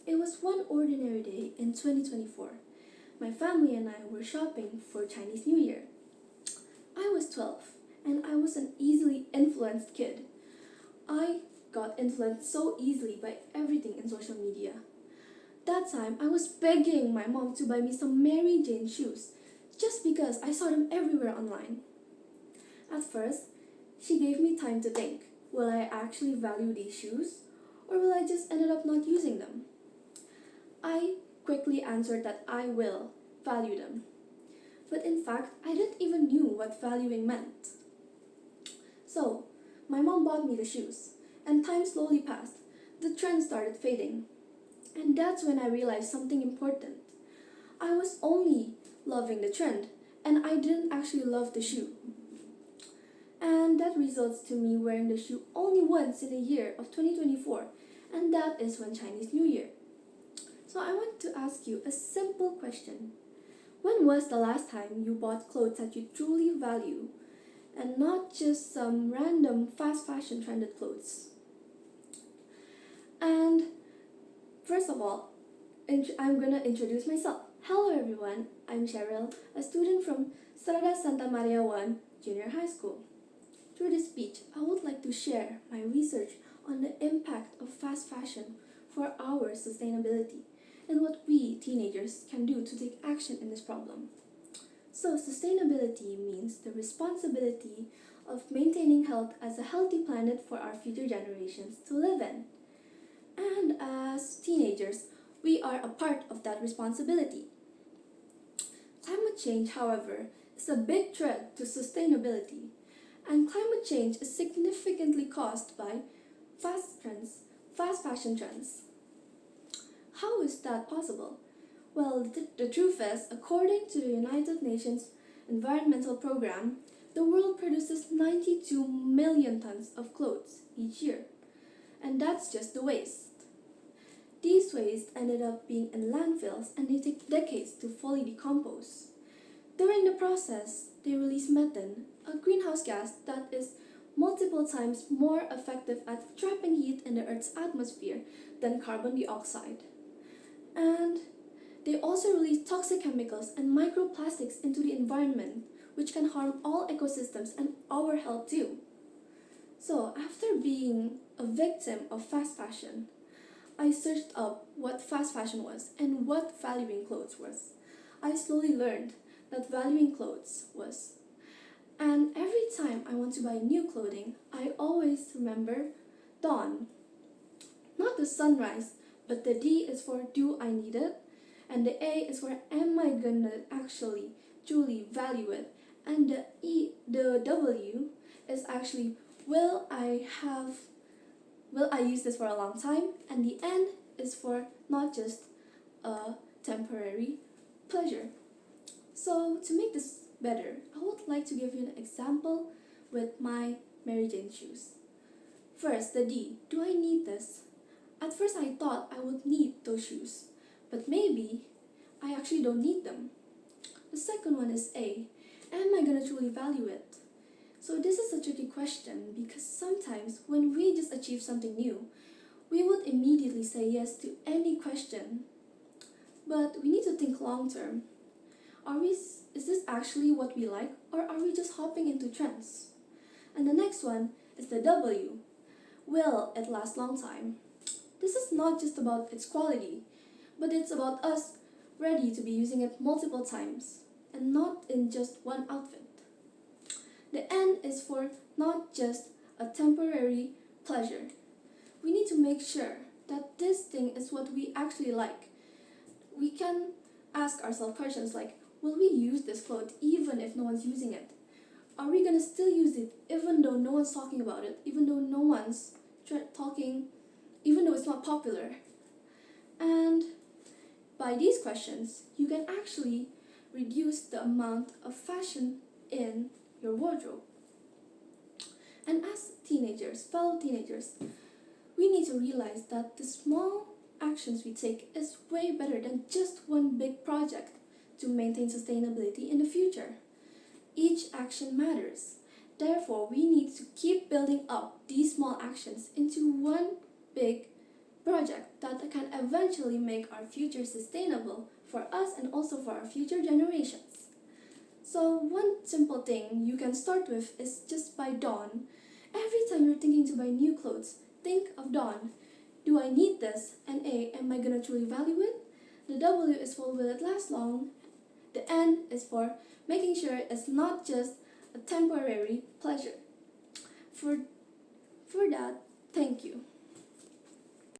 It was one ordinary day in 2024. My family and I were shopping for Chinese New Year. I was 12 and I was an easily influenced kid. I got influenced so easily by everything in social media. That time I was begging my mom to buy me some Mary Jane shoes just because I saw them everywhere online. At first, she gave me time to think, will I actually value these shoes or will I just ended up not using them? I quickly answered that I will value them. But in fact, I didn't even knew what valuing meant. So, my mom bought me the shoes, and time slowly passed. The trend started fading. And that's when I realized something important. I was only loving the trend, and I didn't actually love the shoe. And that results to me wearing the shoe only once in a year of 2024, and that is when Chinese New Year. So I want to ask you a simple question. When was the last time you bought clothes that you truly value and not just some random fast fashion trended clothes? And first of all, I'm going to introduce myself. Hello everyone, I'm CHERRYL, a student from Strada Santa Maria 1 Junior High School. Through this speech, I would like to share my research on the impact of fast fashion for our sustainability and what we teenagers can do to take action in this problem. So, sustainability means the responsibility of maintaining health as a healthy planet for our future generations to live in. And as teenagers, we are a part of that responsibility. Climate change, however, is a big threat to sustainability, and climate change is significantly caused by fast fashion trends. How is that possible? Well, the truth is, according to the United Nations Environmental Programme, the world produces 92 million tons of clothes each year. And that's just the waste. These waste ended up being in landfills and they take decades to fully decompose. During the process, they release methane, a greenhouse gas that is multiple times more effective at trapping heat in the Earth's atmosphere than carbon dioxide. And they also release toxic chemicals and microplastics into the environment, which can harm all ecosystems and our health too. So, after being a victim of fast fashion, I searched up what fast fashion was and what valuing clothes was. I slowly learned that valuing clothes was. And every time I want to buy new clothing, I always remember dawn. Not the sunrise, but the D is for do I need it? And the A is for am I gonna actually truly value it? And the W is actually will I use this for a long time? And the N is for not just a temporary pleasure. So to make this better, I would like to give you an example with my Mary Jane shoes. First, the D. Do I need this? At first I thought I would need those shoes, but maybe I actually don't need them. The second one is A. Am I gonna truly value it? So this is a tricky question because sometimes when we just achieve something new, we would immediately say yes to any question. But we need to think long term. Is this actually what we like, or are we just hopping into trends? And the next one is the W. Will it last long time? This is not just about its quality, but it's about us ready to be using it multiple times and not in just one outfit. The N is for not just a temporary pleasure. We need to make sure that this thing is what we actually like. We can ask ourselves questions like, will we use this cloth even if no one's using it? Are we gonna still use it even though no one's talking about it, even though no one's even though it's not popular? And by these questions, you can actually reduce the amount of fashion in your wardrobe. And as fellow teenagers, we need to realize that the small actions we take is way better than just one big project to maintain sustainability in the future. Each action matters. Therefore, we need to keep building up these small actions into one big project that can eventually make our future sustainable for us and also for our future generations. So one simple thing you can start with is just buy Dawn. Every time you're thinking to buy new clothes, think of Dawn. Do I need this? And A, am I gonna truly value it? The W is for will it last long? The N is for making sure it's not just a temporary pleasure. For that, thank you.